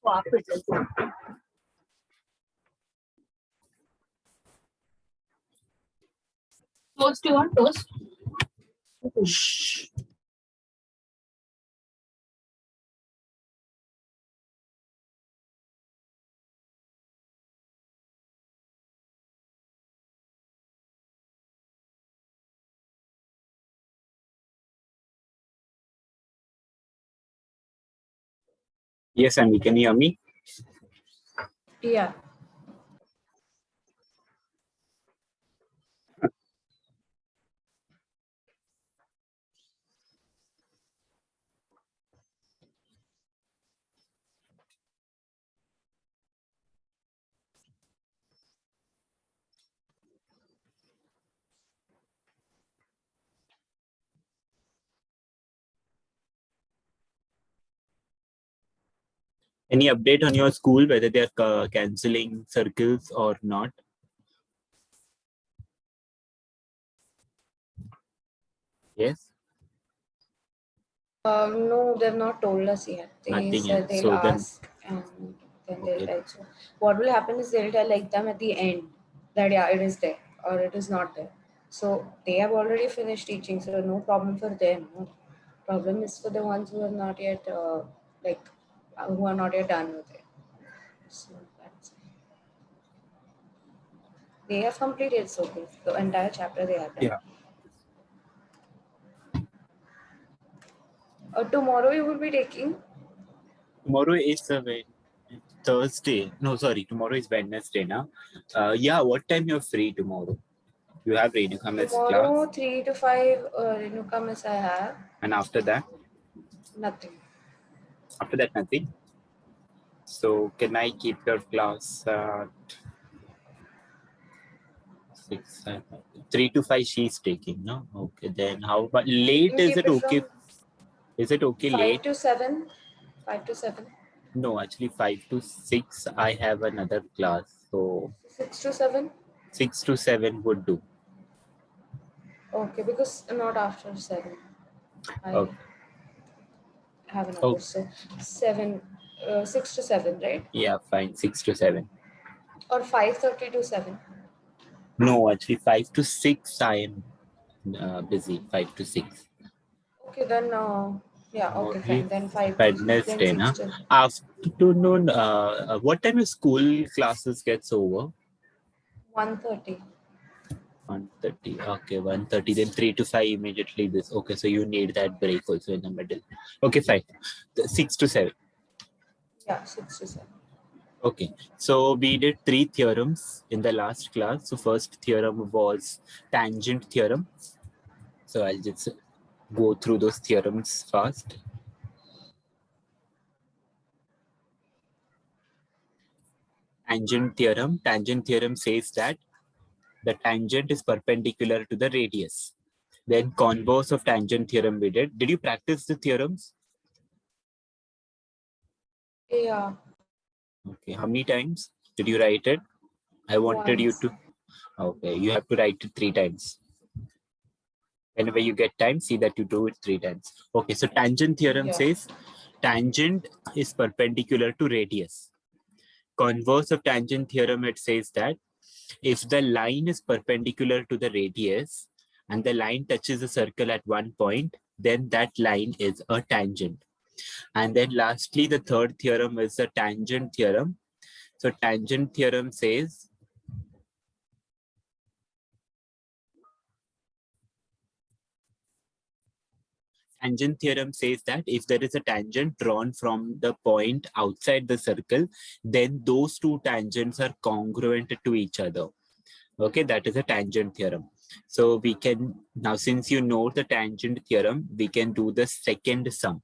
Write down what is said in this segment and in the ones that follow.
swap it is. Toast, you want toast? Shh. Yes, Amy, can you hear me? Yeah. Any update on your school, whether they are cancelling circles or not? Yes, No, they've not told us yet. They nothing said else. they'll So then, ask and then okay. they'll tell. So what will happen is they'll tell like them at the end that yeah, it is there or it is not there. So they have already finished teaching, so no problem for them. No problem is for the ones who are not yet who are not yet done with it. So that's they have completed so good. The entire chapter they have done. Yeah. Tomorrow you will be taking Tomorrow is Thursday. No, sorry. Tomorrow is Wednesday now. Yeah, what time you're free tomorrow? You have Renuka Miss class. tomorrow 3 to 5 Renuka Miss I have. And after that? Nothing. After that, nothing. So can I keep your class at 6, 3 to 5 she's taking, no? Okay, then how about late? You Is keep it it okay? from Is it okay 5 late? to 7. 5 to 7. No, actually 5 to 6 I have another class. So 6 to 7. 6 to 7 would do. Okay, because not after 7. I Okay. have another. Oh, So 7, 6 to 7, right? yeah, fine. 6 to 7. Or 5:30 to 7. No, actually 5 to 6 I am busy. 5 to 6. Okay, then yeah, Tomorrow okay, is fine. Then 5 to then Wednesday, 6 na? to Afternoon, what time your school classes gets over? 1:30. 1:30. Okay, 1:30. Then 3 to 5 immediately this. Okay, so you need that break also in the middle. Okay, fine. 6 to 7. Yeah, 6 to 7. Okay, so we did 3 theorems in the last class. So first theorem was tangent theorem. So I'll just go through those theorems fast. Tangent theorem says that the tangent is perpendicular to the radius. Then converse of tangent theorem we did. Did you practice the theorems? Yeah. Okay, how many times did you write it? I wanted you Once. to, okay, you have to write it 3 times. Whenever you get time, see that you do it 3 times. Okay, so tangent theorem Yeah. says tangent is perpendicular to radius. Converse of tangent theorem, it says that if the line is perpendicular to the radius and the line touches a circle at one point, then that line is a tangent. And then lastly, the third theorem is the tangent theorem. So tangent theorem says that if there is a tangent drawn from the point outside the circle, then those two tangents are congruent to each other. Okay, that is a tangent theorem. So we can, now since you know the tangent theorem, we can do the second sum.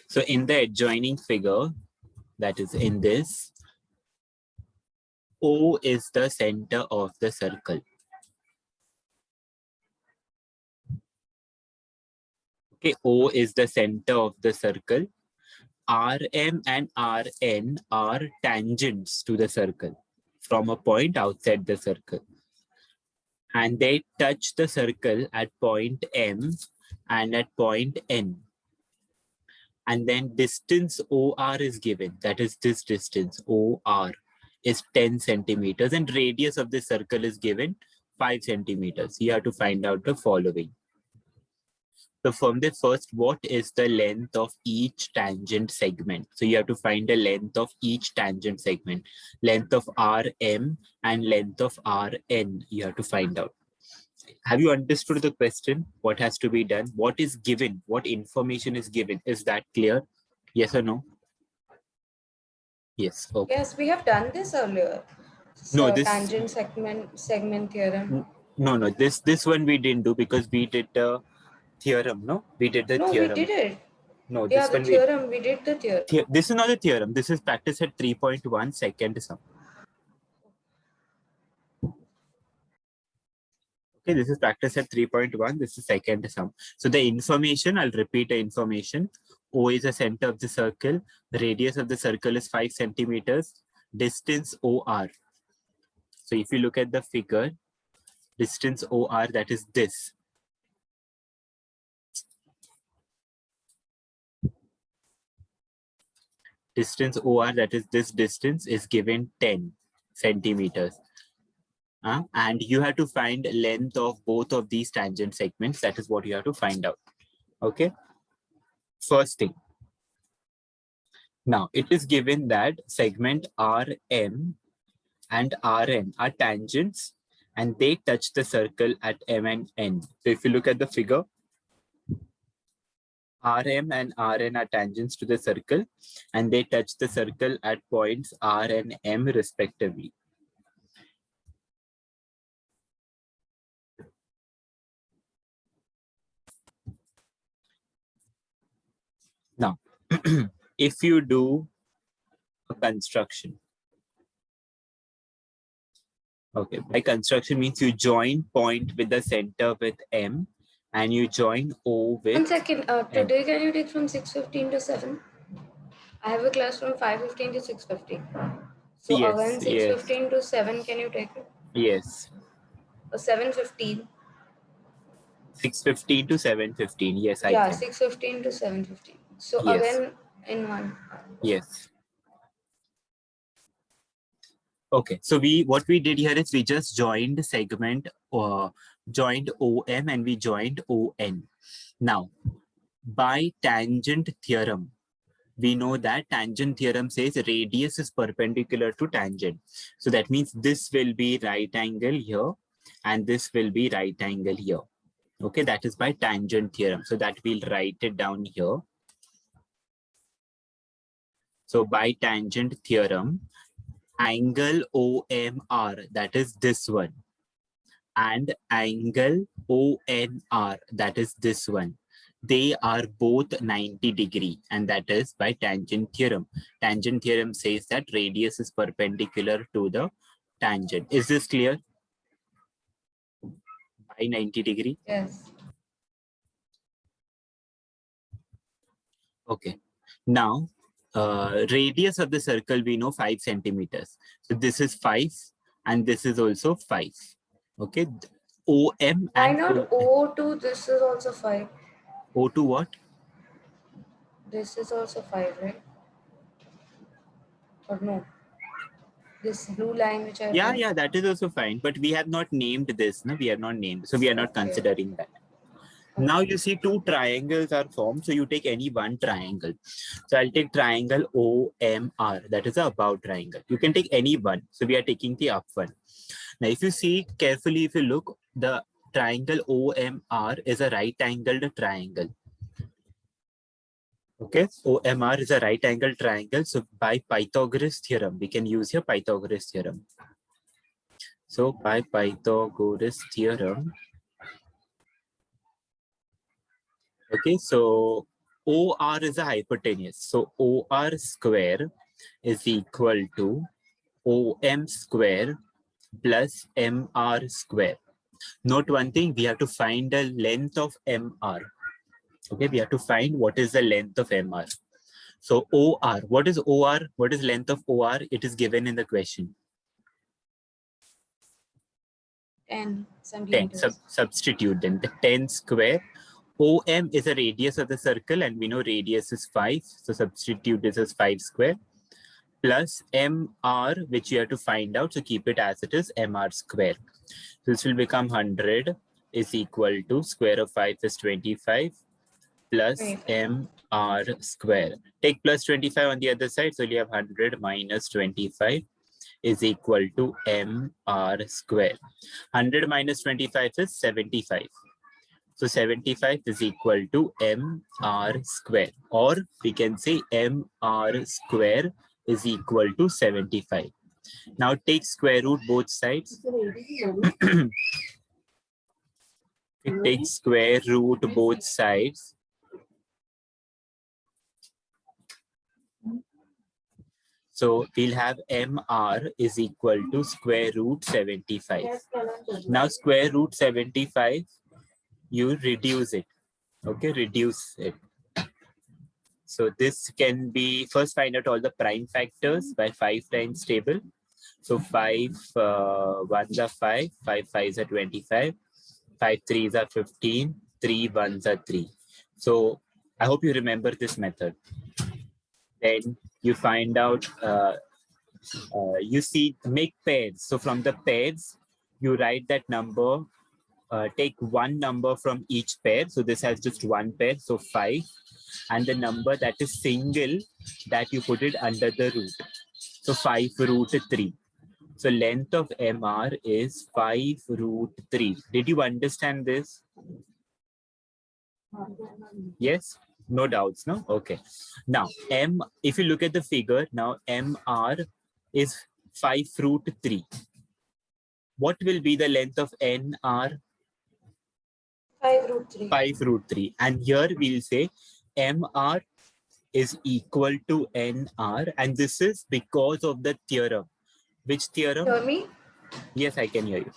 So in the adjoining figure, that is in this, O is the center of the circle. Okay, O is the center of the circle. Rm and Rn are tangents to the circle from a point outside the circle. and they touch the circle at point M and at point N. And then distance OR is given. That is this distance OR is 10 centimeters and radius of this circle is given 5 centimeters. You have to find out the following. So from the first, what is the length of each tangent segment? So you have to find the length of each tangent segment. Length of RM and length of RN, you have to find out. Have you understood the question? What has to be done? What is given? What information is given? Is that clear? Yes or no? Yes. Okay. Yes, we have done this earlier. No, So this tangent segment theorem. no. This one we didn't do because we did the theorem. No, we did the No, we did theorem. it. No, Yeah, this the one we. theorem. We did the theorem. This is not a theorem. This is practice at 3.1 second sum. Okay, this is practice at 3.1. This is second sum. So the information, I'll repeat the information. O is the center of the circle. The radius of the circle is 5 centimeters. Distance OR. So if you look at the figure, distance OR, that is this. Distance OR, that is this distance, is given 10 centimeters. And you have to find length of both of these tangent segments. That is what you have to find out. Okay. First thing. Now, it is given that segment RM and RN are tangents and they touch the circle at M and N. So if you look at the figure, RM and RN are tangents to the circle and they touch the circle at points R and M respectively. Now, if you do a construction, okay, by construction means you join point with the center with M and you join O with 1 second. M. Today, can you take from 6:15 to 7? I have a class from 5:15 to 6:15. So Yes, again, yes, 6:15 to 7, can you take it? yes. Or 7:15? 6:15 to 7:15. Yes, I Yeah, can. 6:15 to 7:15. So Yes, again, in one. yes. Okay, so what we did here is we just joined segment joined OM and we joined ON. Now, by tangent theorem, we know that tangent theorem says radius is perpendicular to tangent. So that means this will be right angle here and this will be right angle here. Okay, that is by tangent theorem. So that we'll write it down here. So by tangent theorem, angle OMR, that is this one, and angle ONR, that is this one. They are both 90 degree, and that is by tangent theorem. Tangent theorem says that radius is perpendicular to the tangent. Is this clear? By 90 degree. Yes. Okay. Now, radius of the circle, we know 5 centimeters. So this is 5 and this is also 5. Okay. OM Why and not ON. O2? This is also 5. O to what? This is also 5, right? Or no? This blue line which I Yeah, drew? yeah, that is also fine. But we have not named this. No, we have not named. So we are not Okay. considering that. Now Okay. you see two triangles are formed. So you take any one triangle. So I'll take triangle OMR. That is the above triangle. You can take any one. So we are taking the up one. Now, if you see carefully, if you look, the triangle OMR is a right angled triangle. Okay, OMR is a right angled triangle. So by Pythagoras theorem, we can use here Pythagoras theorem. So by Pythagoras theorem, okay, so OR is a hypotenuse. So OR square is equal to OM square plus MR square. Note one thing, we have to find the length of MR. Okay, we have to find what is the length of MR. So OR, what is OR? What is length of OR? It is given in the question. 10 10. centimeters. Substitute then the 10 square. OM is a radius of the circle, and we know radius is 5. So substitute this as 5 square plus MR, which you have to find out. So keep it as it is, MR square. This will become 100 is equal to square of 5 is 25 plus 25. MR square. Take plus 25 on the other side. So you have 100 minus 25 is equal to MR square. 100 minus 25 is 75. So 75 is equal to MR square, or we can say MR square is equal to 75. Now take square root both sides. Take square root both sides. So we'll have MR is equal to square root 75. Now square root 75, you reduce it. Okay, reduce it. So this can be, first find out all the prime factors by 5 times table. So 5 ones are 5, 5 fives are 25, 5 threes are 15, 3 ones are 3. So I hope you remember this method. Then you find out, you see, make pairs. So from the pairs, you write that number, take one number from each pair. So this has just one pair, so 5. And the number that is single, that you put it under the root. So 5 root 3. So length of MR is 5 root 3. Did you understand this? Yes? No doubts, no? Okay. Now, if you look at the figure, now MR is 5 root 3. What will be the length of NR? 5 root 3. 5 root 3. And here we'll say MR is equal to NR. And this is because of the theorem. Which theorem? Hear me? Yes, I can hear you.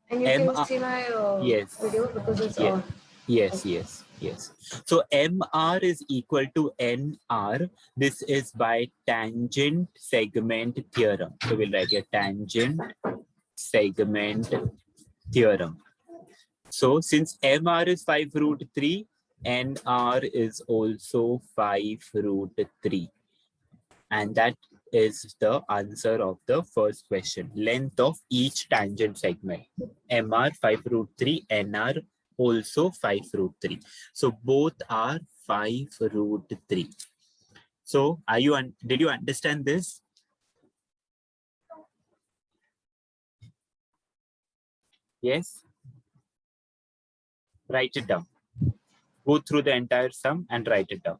And you can MR, see my yes. video because it's Yes. on. Yes, Okay. yes, yes. So MR is equal to NR. This is by tangent segment theorem. So we'll write here tangent segment theorem. So since MR is 5 root 3, NR is also 5 root 3. And that is the answer of the first question. Length of each tangent segment. MR 5 root 3, NR also 5 root 3. So both are 5 root 3. So did you understand this? Yes? Write it down. Go through the entire sum and write it down.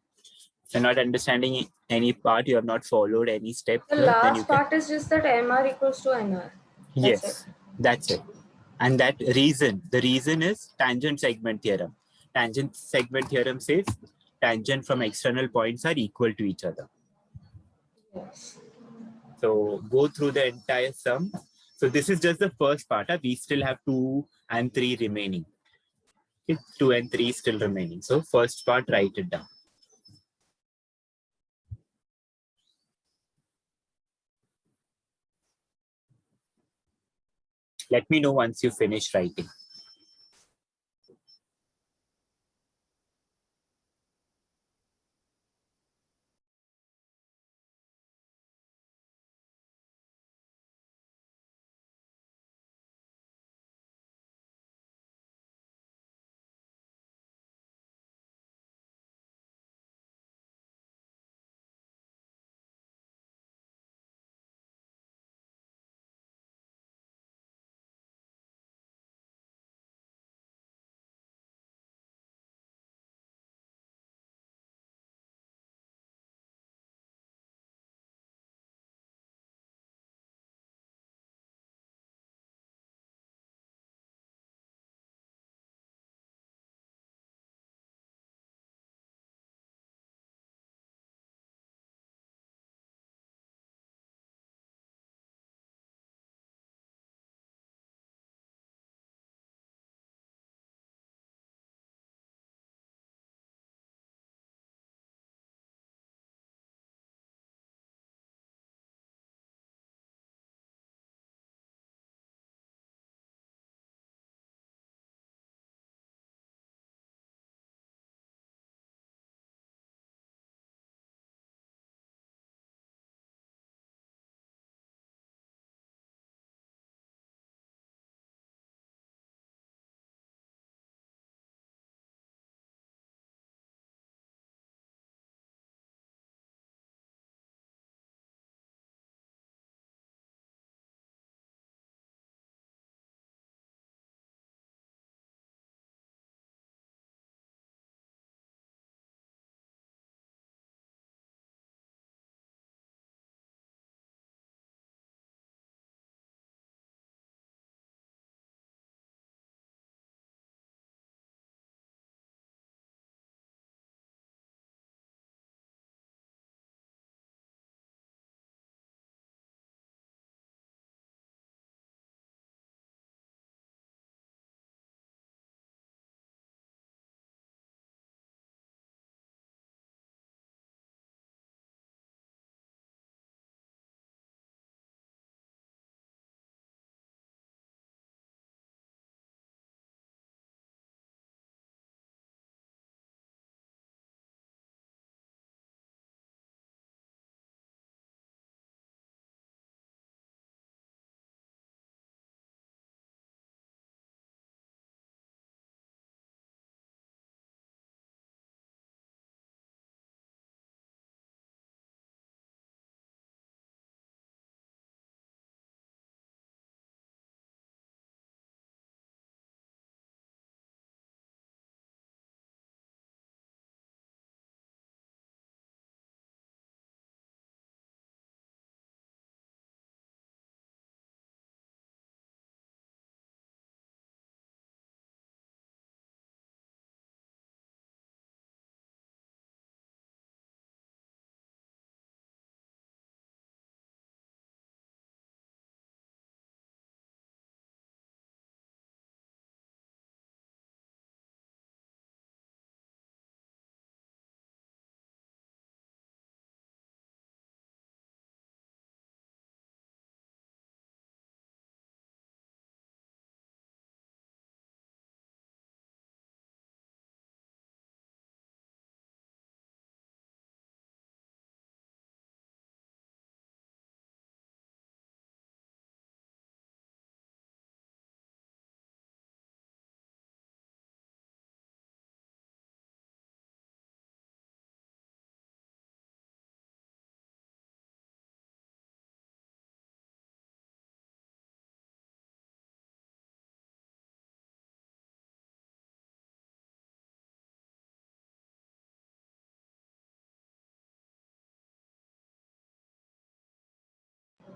If you're not understanding any part, you have not followed any step The here, then you last can. part is just that MR equals to NR. That's it. Yes, that's it. And that reason, the reason is tangent segment theorem. Tangent segment theorem says tangent from external points are equal to each other. Yes. So go through the entire sum. So this is just the first part. We still have 2 and 3 remaining. Okay? 2 and 3 still remaining. So first part, write it down. Let me know once you finish writing.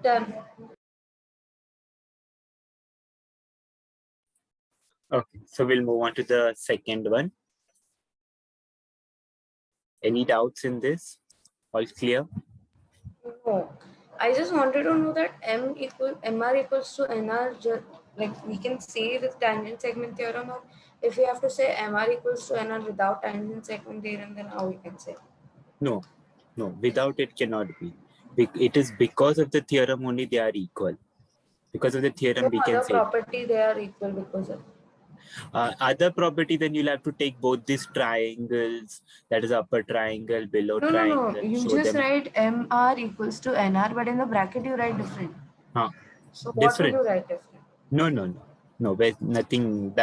Done. Okay, so we'll move on to the second one. Any doubts in this? All clear? No. I just wanted to know that MR equals to NR, like we can say the tangent segment theorem, or if we have to say MR equals to NR without tangent segment theorem, then how we can say? No, no, without it cannot be. It is because of the theorem only they are equal. Because of the theorem, No we can other say it. property they are equal because of. Other property, then you'll have to take both these triangles, that is upper triangle, below No, no, no. triangle, You show just them write MR equals to NR, but in the bracket you write different. So what will different. you write different? No, no, no, no. There's nothing.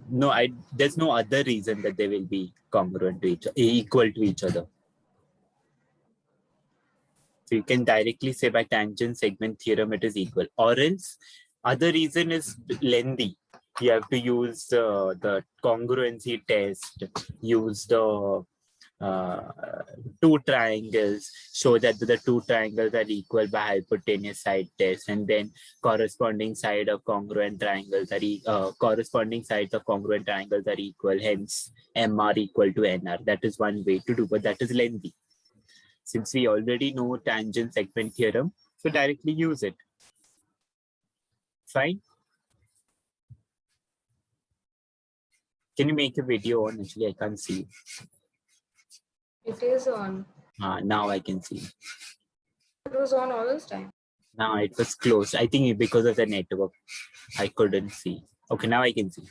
No, there's no other reason that they will be congruent to equal to each other. So you can directly say by tangent segment theorem it is equal, or else other reason is lengthy. You have to use the congruency test, use the uh, two triangles, show that the two triangles are equal by hypotenuse side test, and then corresponding side of congruent triangles are corresponding sides of congruent triangles are equal. Hence, MR equal to NR. That is one way to do, but that is lengthy. Since we already know tangent segment theorem, so directly use it. Fine. Can you make a video on? Actually, I can't see. It is on. Now I can see. It was on all this time. Now it was closed. I think because of the network, I couldn't see. Okay, now I can see.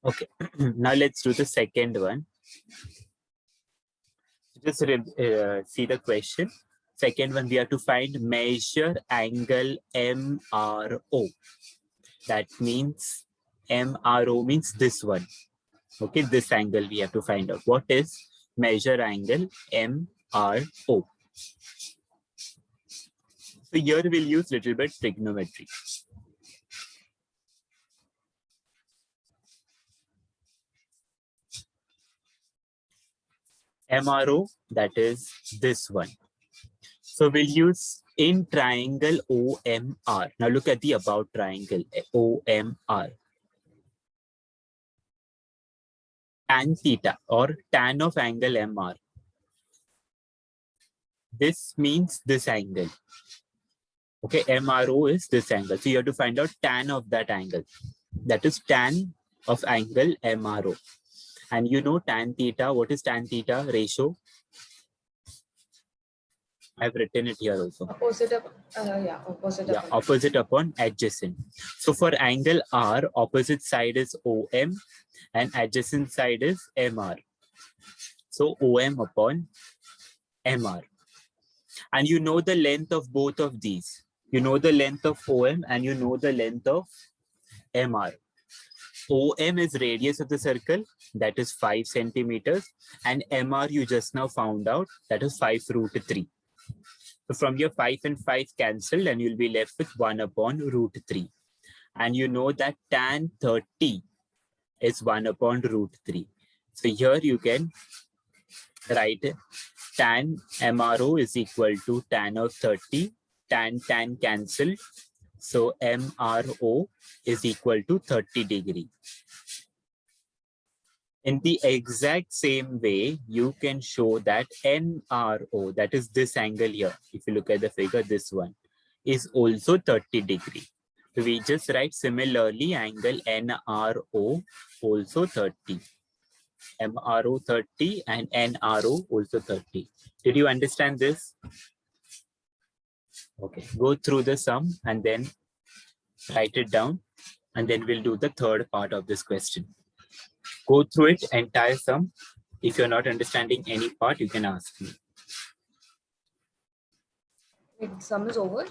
Okay, now let's do the second one. Just see the question. Second one, we have to find measure angle MRO. That means MRO means this one. Okay, this angle we have to find out. What is measure angle MRO? So here we'll use little bit trigonometry. MRO, that is this one. So we'll use in triangle OMR. Now look at the above triangle OMR. Tan theta or tan of angle MR. This means this angle. Okay, MRO is this angle. So you have to find out tan of that angle. That is tan of angle MRO. And you know tan theta. What is tan theta ratio? I've written it here also. Opposite of, Opposite upon adjacent. So for angle R, opposite side is OM and adjacent side is MR. So OM upon MR. And you know the length of both of these. You know the length of OM and you know the length of MR. OM is radius of the circle, that is 5 centimeters, and MR you just now found out, that is 5 root 3. So from your 5 and 5 cancelled, and you'll be left with 1 upon root 3. And you know that tan 30 is 1 upon root 3. So here you can write tan MRO is equal to tan of 30, tan cancel. So MRO is equal to 30 degree. In the exact same way, you can show that NRO, that is this angle here. If you look at the figure, this one is also 30 degree. So we just write similarly angle NRO also 30. MRO 30 and NRO also 30. Did you understand this? Okay, go through the sum and then write it down, and then we'll do the third part of this question. Go through it, entire sum. If you're not understanding any part, you can ask me. wait, sum is over?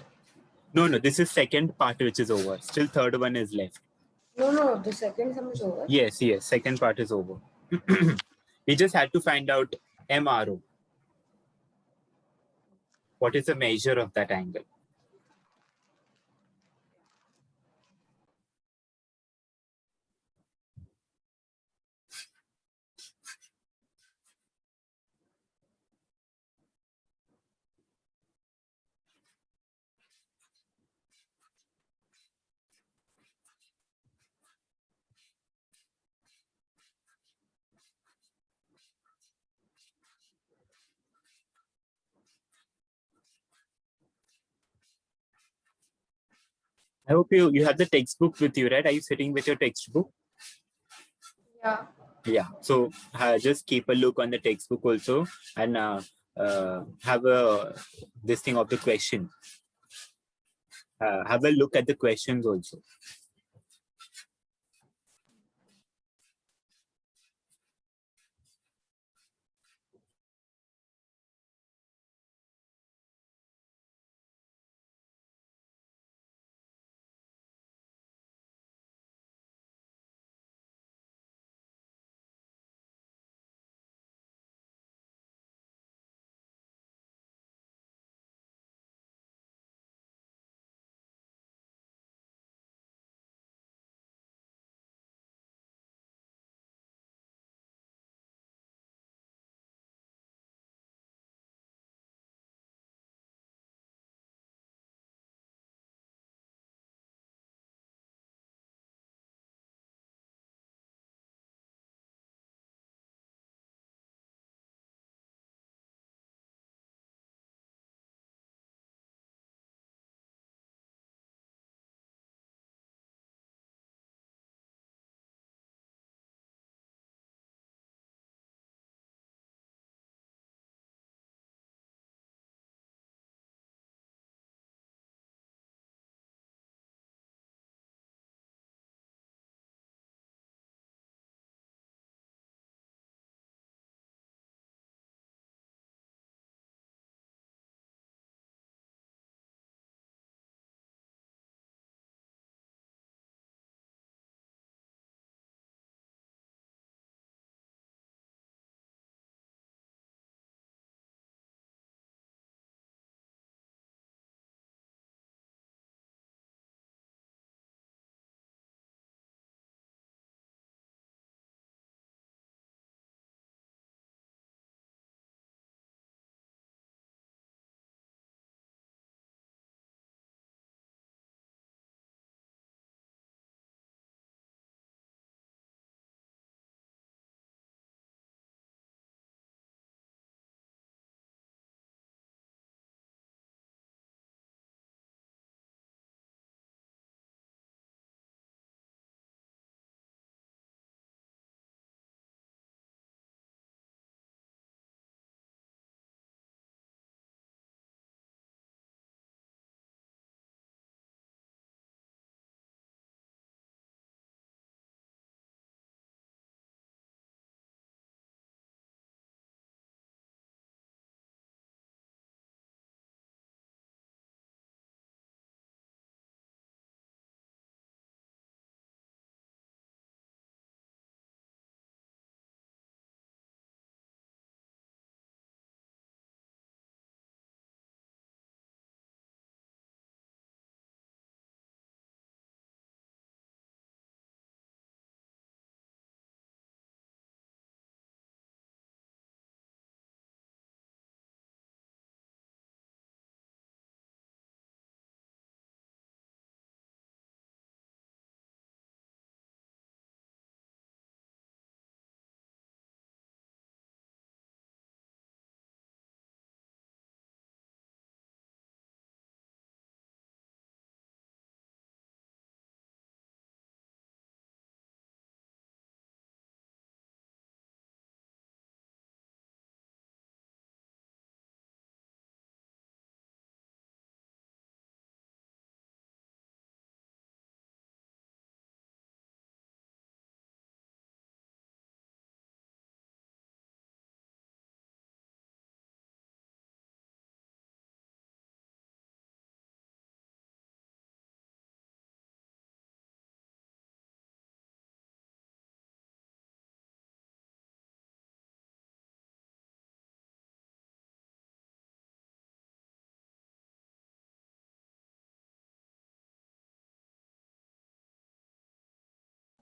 No, this is second part which is over. Still third one is left. No, the second sum is over. Yes, second part is over. We just had to find out MRO. What is the measure of that angle? I hope you have the textbook with you, right? Are you sitting with your textbook? Yeah. Yeah. So just keep a look on the textbook also, and have a this thing of the question. Have a look at the questions also.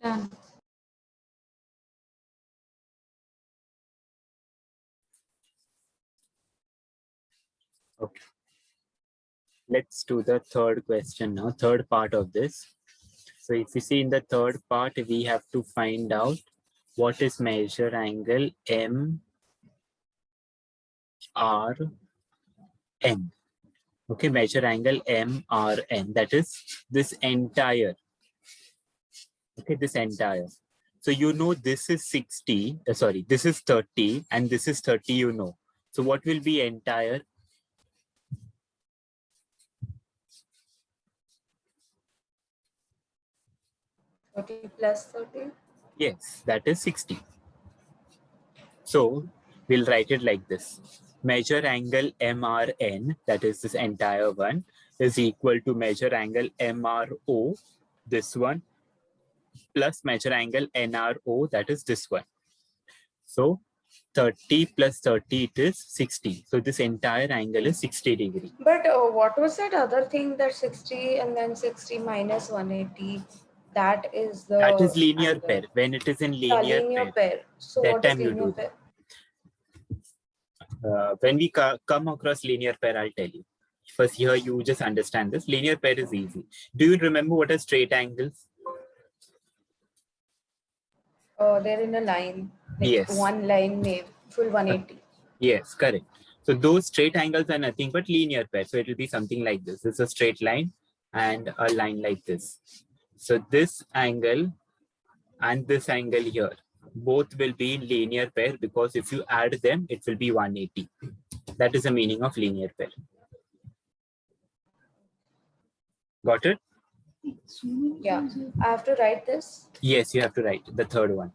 Done. Okay. Let's do the third question now, third part of this. So if you see in the third part, we have to find out what is measure angle MRN. Okay, measure angle MRN. That is this entire. Okay, this entire. So you know this is 60, sorry, this is 30 and this is 30, you know. So what will be entire? 30 plus 30. Yes, that is 60. So we'll write it like this. Measure angle MRN, that is this entire one, is equal to measure angle MRO, this one, plus measure angle NRO, that is this one. So 30 plus 30, it is 60. So this entire angle is 60 degree. But what was that other thing that 60 and then 60 minus 180? That is That is the linear pair. angle. When it is in Yeah, linear linear pair, pair. So that what is time you linear do that. pair? When we come across linear pair, I'll tell you. First, here you just understand this. Linear pair is easy. Do you remember what are straight angles? They're in a line, like Yes. one line name, full 180. Yes, correct. So those straight angles are nothing but linear pair. So it will be something like this. It's a straight line and a line like this. So this angle and this angle here, both will be in linear pair because if you add them, it will be 180. That is the meaning of linear pair. Got it? Yeah, I have to write this. Yes, you have to write the third one.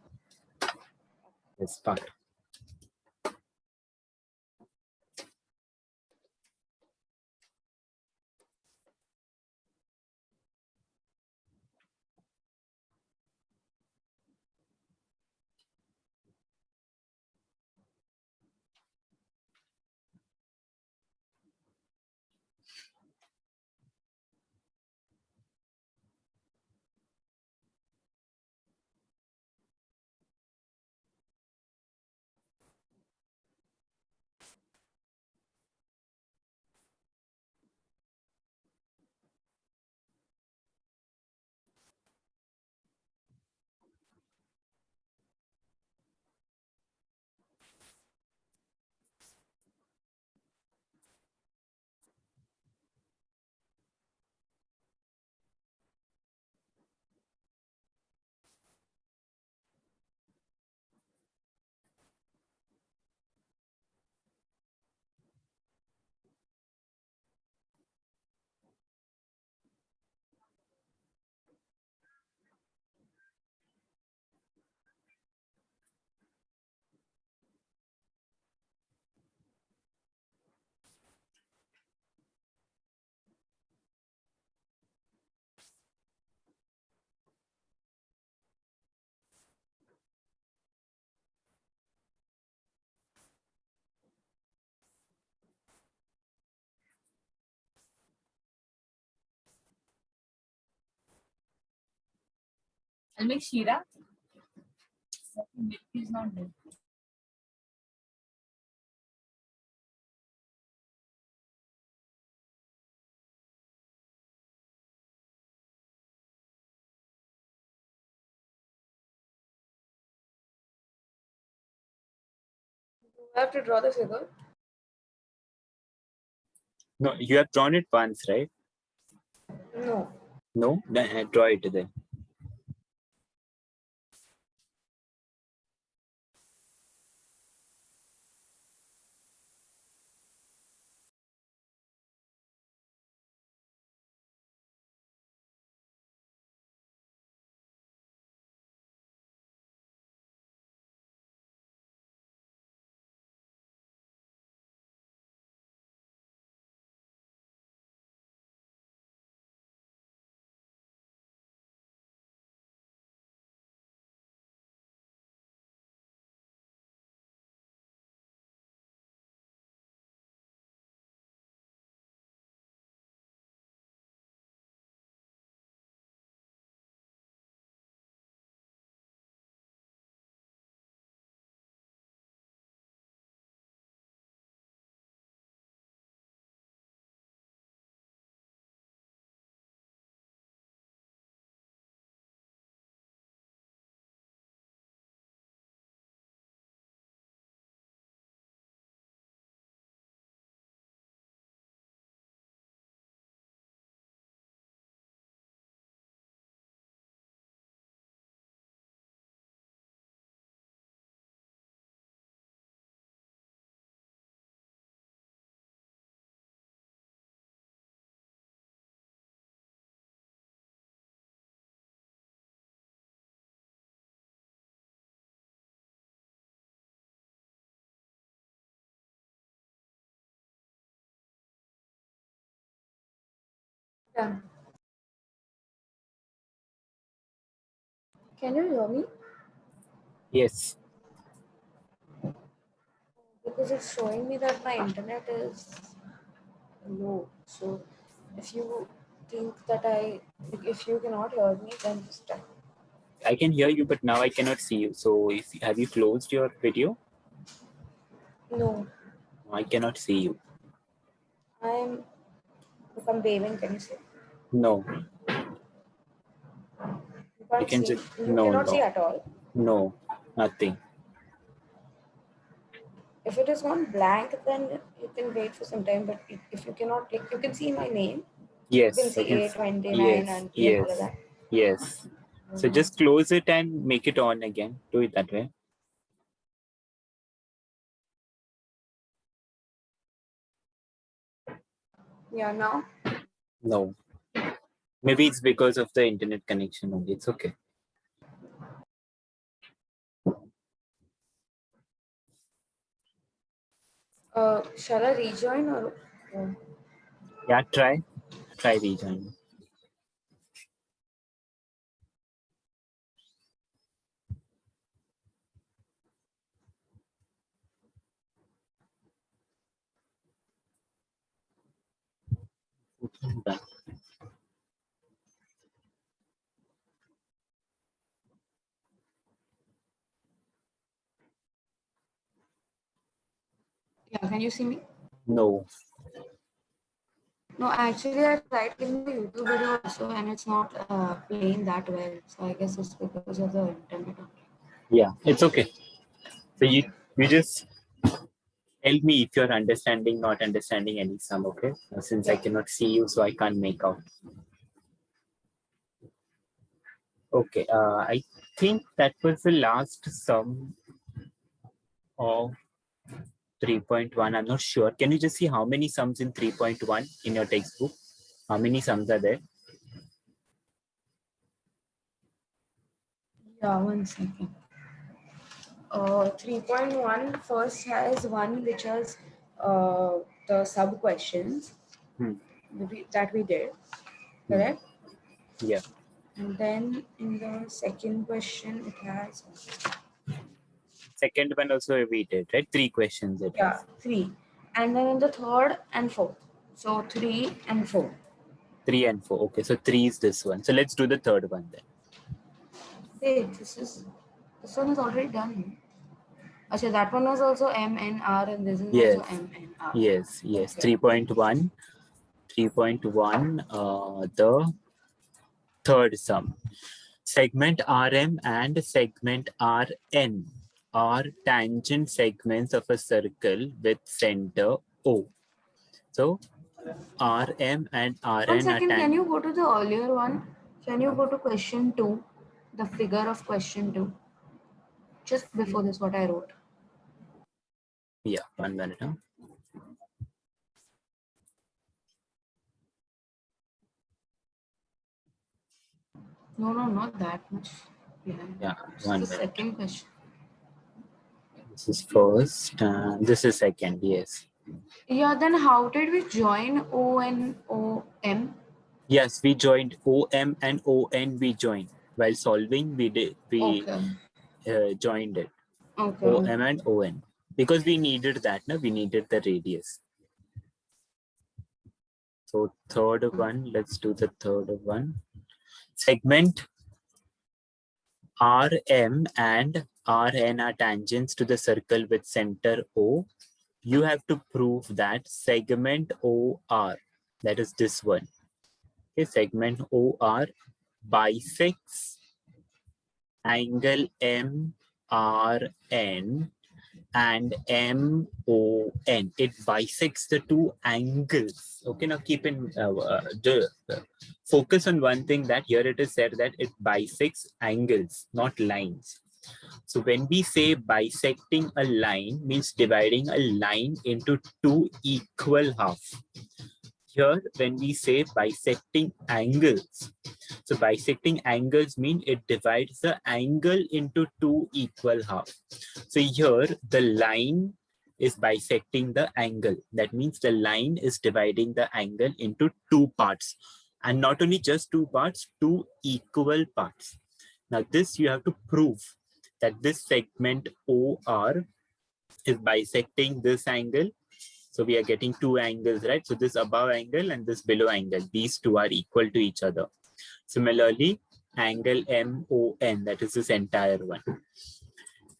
This part. I'll make Shira. He's not there. I have to draw the figure. No, you have drawn it once, right? No. No? Then draw it then. Yeah. Can you hear me? Yes, Because it's showing me that my internet is low. So if you think that if you cannot hear me, then just tell. I can hear you, but now I cannot see you. So if have you closed your video? No, I cannot see you. I'm. Look, I'm waving. Can you see? No, You you can't can see. just You no, cannot see no, at all. no, nothing. If it is gone blank, then you can wait for some time. But if you cannot, like, you can see my name. You can Yes, I see can. A29 Yes, and P and all of yes, that. yes. So just close it and make it on again. Do it that way. Yeah, now. No, maybe it's because of the internet connection only. It's okay. Shall I rejoin or? Yeah, try rejoin. Done. Yeah, can you see me? No, No, actually, I tried clicking the YouTube video also, and it's not playing that well. So I guess it's because of the internet. yeah, it's okay. So you just tell me if you're understanding, not understanding any sum, okay? Since I Yeah. cannot see you, so I can't make out. Okay, I think that was the last sum of 3.1. I'm not sure. Can you just see how many sums in 3.1 in your textbook? How many sums are there? Yeah, 1 second. 3.1 first has one which has the sub questions Hmm. that we did, Hmm. correct? Yeah. And then in the second question, it has, Second one also we did, right? 3 questions it yeah, has. three. And then in the third and fourth. So 3 and 4. 3 and 4. Okay, so 3 is this one. So let's do the third one then. Hey, this one is already done. Okay, that one was also MNR and this is also Yes. MNR. Yes. Yes. Okay. 3.1. 3.1. The third sum. Segment RM and segment RN are tangent segments of a circle with center O. So RM and One RN are second, can tangent. you go to the earlier one? Can you go to question 2? The figure of question 2. Just before this, what I wrote. Yeah, 1 minute. Huh? No, no, not that much behind. Yeah, It's the 1 minute. second question. This is first, and this is second. Yes. Yeah, then how did we join O and O M? Yes, we joined OM and ON. We joined while solving. We Okay. joined it Okay. OM Okay. and ON because we needed that. No, we needed the radius. So third one. Let's do the third one. Segment RM and RN are tangents to the circle with center O. You have to prove that segment OR, that is this one, okay, segment OR bisects angle MRN and MON. It bisects the two angles. Okay, now keep in focus on one thing, that here it is said that it bisects angles, not lines. So when we say bisecting a line, means dividing a line into two equal halves. Here, when we say bisecting angles, so bisecting angles mean it divides the angle into two equal halves. So here, the line is bisecting the angle. That means the line is dividing the angle into two parts. And not only just two parts, two equal parts. Now this you have to prove that this segment OR is bisecting this angle. So we are getting two angles, right? So this above angle and this below angle, these two are equal to each other. Similarly, angle MON, that is this entire one.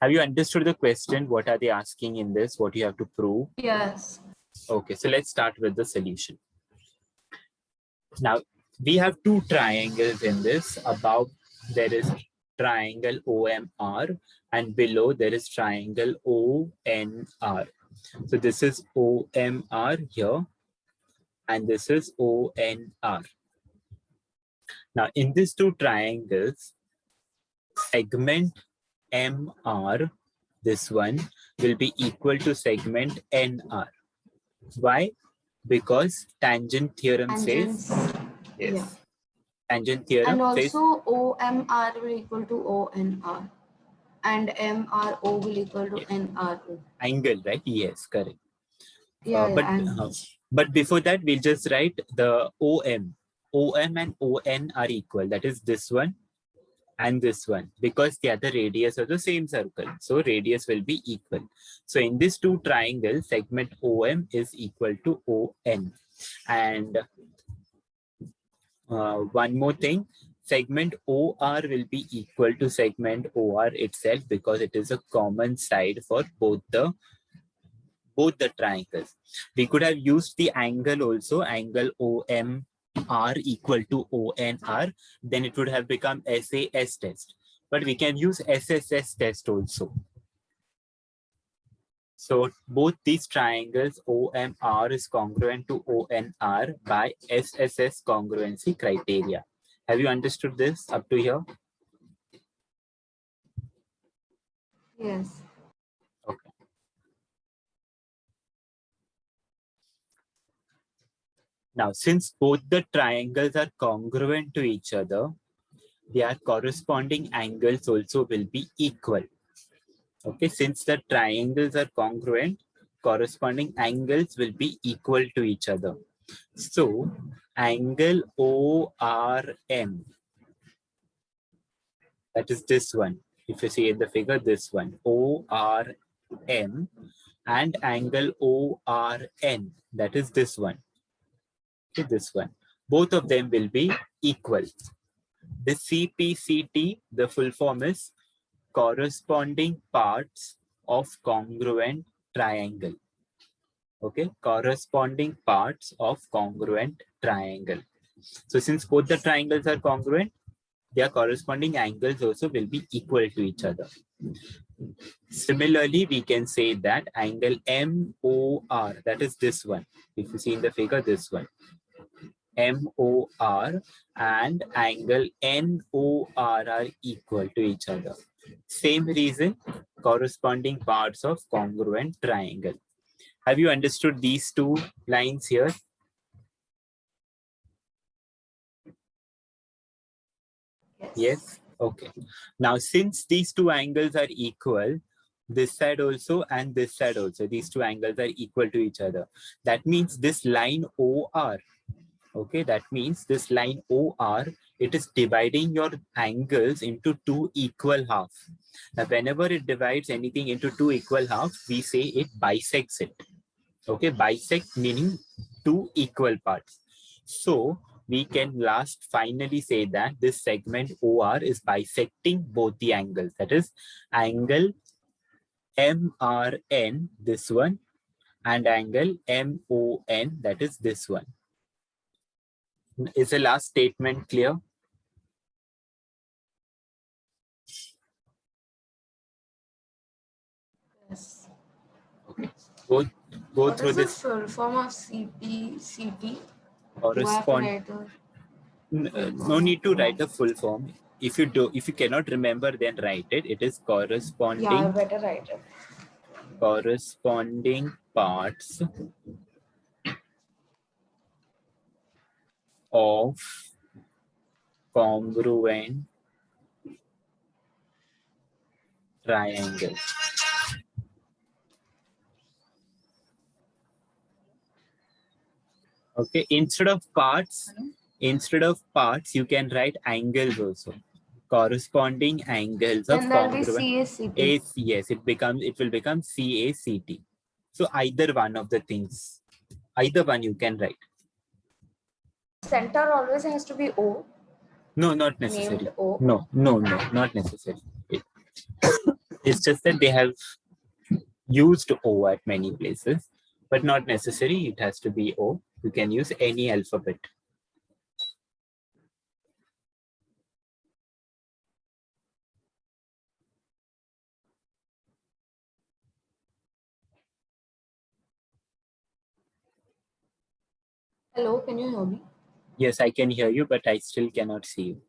Have you understood the question? What are they asking in this? What you have to prove? Yes. Okay, so let's start with the solution. Now, we have two triangles in this. Above, there is triangle OMR, and below, there is triangle ONR. So this is OMR here, and this is ONR. Now, in these two triangles, segment MR, this one, will be equal to segment NR. Why? Because tangent theorem Tangents. says, yes. Yeah. Tangent theorem And says, also OMR will equal to ONR. And MRO will equal to yes, NRO. angle, right? Yes, correct. Yeah, But angles. but before that, we'll just write the OM. OM and ON are equal. That is this one and this one, because they are the radius of the same circle. So radius will be equal. So in these two triangles, segment OM is equal to ON. And one more thing, segment OR will be equal to segment OR itself, because it is a common side for both the triangles. We could have used the angle also, angle OMR equal to ONR, then it would have become SAS test. But we can use SSS test also. So both these triangles OMR is congruent to ONR by SSS congruency criteria. Have you understood this up to here? Yes. Okay. Now, since both the triangles are congruent to each other, their corresponding angles also will be equal. Okay, since the triangles are congruent, corresponding angles will be equal to each other. So, angle ORM, that is this one. If you see in the figure, this one, ORM, and angle ORN, that is this one. Okay, this one. Both of them will be equal. The CPCT, the full form is corresponding parts of congruent triangle. Okay, corresponding parts of congruent triangle. So since both the triangles are congruent, their corresponding angles also will be equal to each other. Similarly, we can say that angle MOR, that is this one. If you see in the figure, this one. MOR and angle NOR are equal to each other. Same reason, corresponding parts of congruent triangle. Have you understood these two lines here? Yes? Okay. Now, since these two angles are equal, this side also and this side also, these two angles are equal to each other. That means this line OR, okay, that means this line OR, it is dividing your angles into two equal halves. Now, whenever it divides anything into two equal halves, we say it bisects it. Okay, bisect meaning two equal parts. So we can finally say that this segment OR is bisecting both the angles. That is angle MRN, this one, and angle MON, that is this one. Is the last statement clear? Yes. Okay. Go What through is the this full form of CPCT? Do I have to correspond. write the No need to write the full form. If you cannot remember, then write it. It is Yeah, I corresponding better write it. Parts of congruent triangle. Okay, instead of parts, Instead of parts, you can write angles also. Corresponding angles of Then there'll be congruent CACT. ACS. It will become CACT. So either one of the things, either one you can write. Center always has to be O, No, not named necessary. O. No, not necessary. It's just that they have used O at many places, but not necessary. It has to be O. You can use any alphabet. Hello, can you hear me? Yes, I can hear you, but I still cannot see you.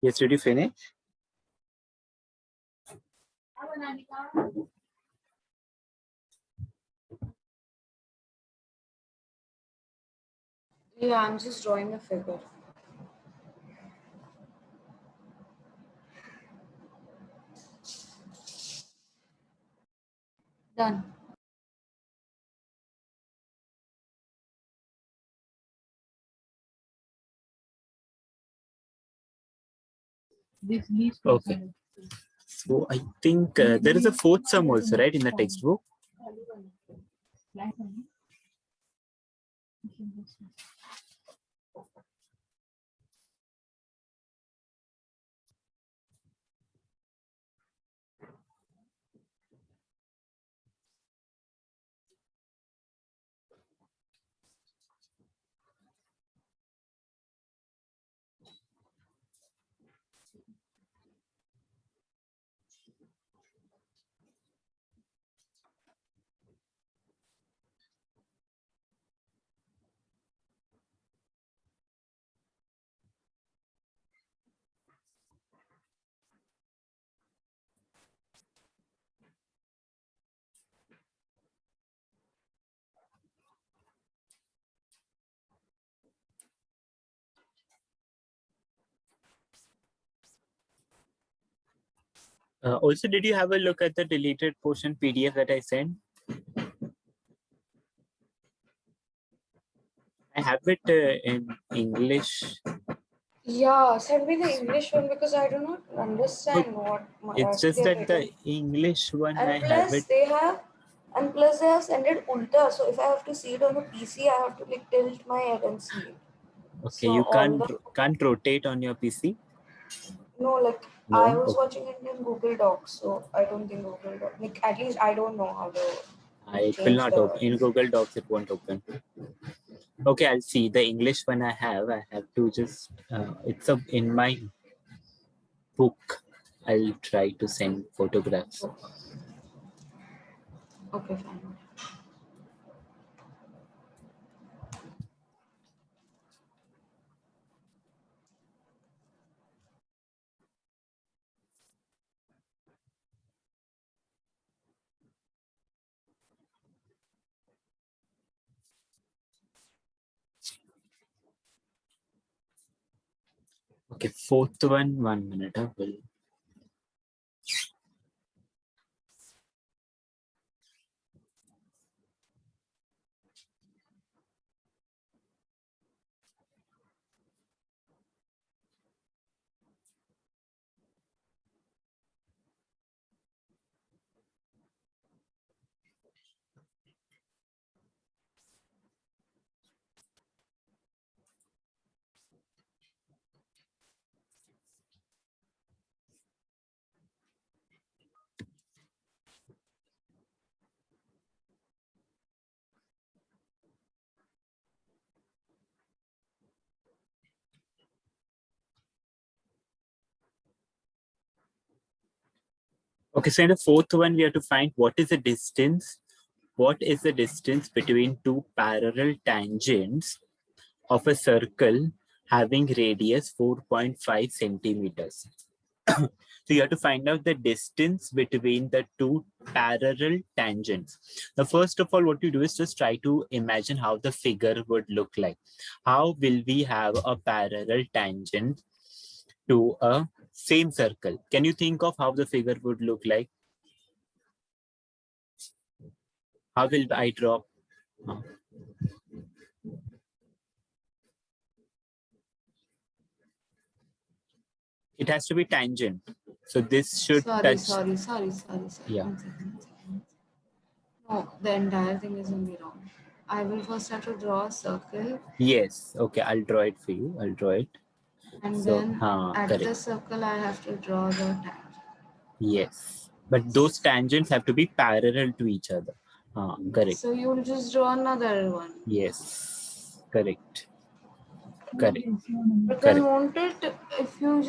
Yes, did you finish? Yeah, I'm just drawing a figure. Done. Okay. So I think there is a fourth sum also, right, in the textbook? Also, did you have a look at the deleted portion PDF that I sent? I have it in English. Yeah, send me the English one because I do not understand what It's Marathi they just have that the written. English one I And have plus it. they have and plus they have sent it ulta. So if I have to see it on the PC, I have to like tilt my head and see it. Okay, So you all the can't rotate on your PC. no, like I No. was Okay. watching it in Google Docs, so I don't think Google Docs. Like at least I don't know how to It will change not open the. in Google Docs. It won't open. Okay, I'll see the English one I have. I have to just. It's in my book. I'll try to send photographs. Oh, okay, fine. Okay, fourth one. 1 minute. Will. Okay, so in the fourth one, we have to find what is the distance. What is the distance between two parallel tangents of a circle having radius 4.5 centimeters? So you have to find out the distance between the two parallel tangents. Now, first of all, what you do is just try to imagine how the figure would look like. How will we have a parallel tangent to a same circle? Can you think of how the figure would look like? How will I draw? Uh, It has to be tangent. So this should Sorry, touch. sorry, sorry, sorry, sorry. Yeah. One second, one second. No, the entire thing is only wrong. I will first have to draw a circle Yes. Okay. I'll draw it for you. I'll draw it. and So, then at correct. the circle I have to draw the tangent. Yes. But those tangents have to be parallel to each other. Correct. So you'll just draw another one. Yes. Correct. Correct. But then Correct. won't it, if you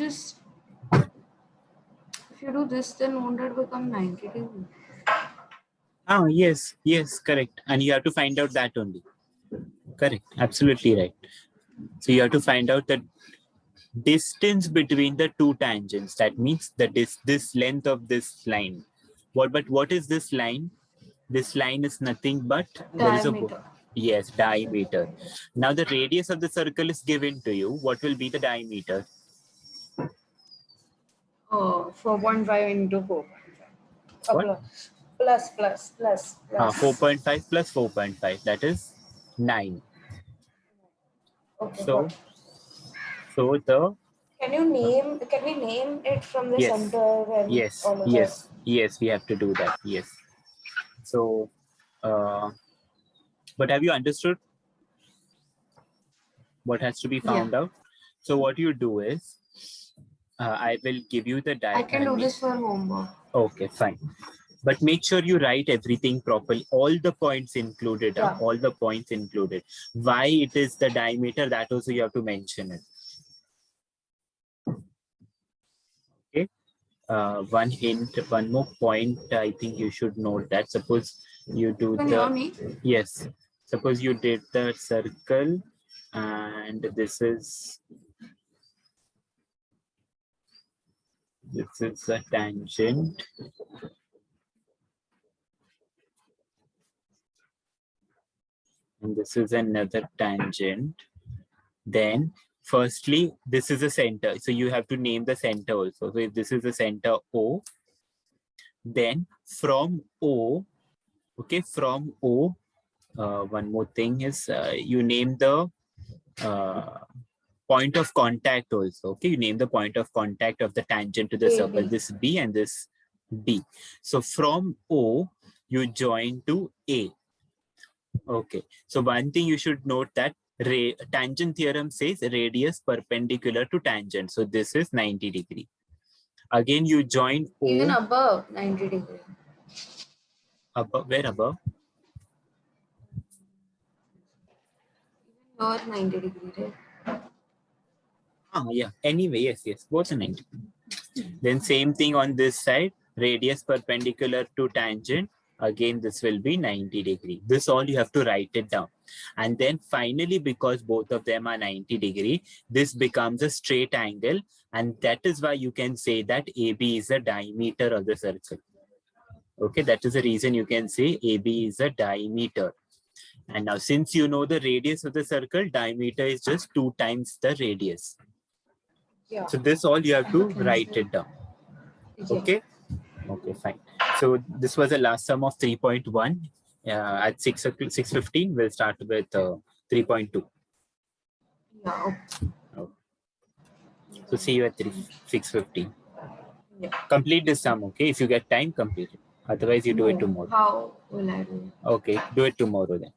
do this, then won't it become 92? Yes. Yes. Correct. And you have to find out that only. Correct. Absolutely right. So you have to find out that distance between the two tangents. That means this length of this line. But what is this line? This line is nothing but there is a Diameter. yes, diameter. Now the radius of the circle is given to you. What will be the diameter? 4.5 into 4.5. What? Plus. 4.5 plus 4.5. That is 9. Okay, got So it. the Can we name it from the yes, center and yes, all of that? yes, yes. We have to do that. Yes. So, but have you understood what has to be Yeah. found out? So what you do is, I will give you the I can do this for homework. Okay, fine. But make sure you write everything properly. All the points included. Yeah. All the points included. Why it is the diameter, that also you have to mention it. Okay. One hint, one more point. I think you should note that. Suppose you do Can you hear me? yes. Suppose you did the circle, and this is a tangent. And this is another tangent. Then firstly, this is a center. So you have to name the center also. So if this is the center O, then from O, okay, from O, one more thing is you name the point of contact also. Okay, you name the point of contact of the tangent to the circle, this B and this B. So from O, you join to A. Okay, so one thing you should note that tangent theorem says radius perpendicular to tangent. So this is 90 degree. Again, you join O. Even above 90 degree. Above, where above? Not 90 degree, right? Yeah. Anyway, yes. Both are 90. Then same thing on this side, radius perpendicular to tangent. Again, this will be 90 degree. This all you have to write it down. And then finally, because both of them are 90 degree, this becomes a straight angle. And that is why you can say that AB is the diameter of the circle. Okay, that is the reason you can say AB is a diameter. And now since you know the radius of the circle, diameter is just 2 times the radius. Yeah. So this all you have to write it down. Yeah. Okay. Okay, fine. So this was the last sum of 3.1. At 6:15, we'll start with 3.2. Yeah. Okay. So see you at 6:15. Yeah. Complete this sum, okay? If you get time, complete it. Otherwise, you do it tomorrow. How will I do it? Okay, do it tomorrow then.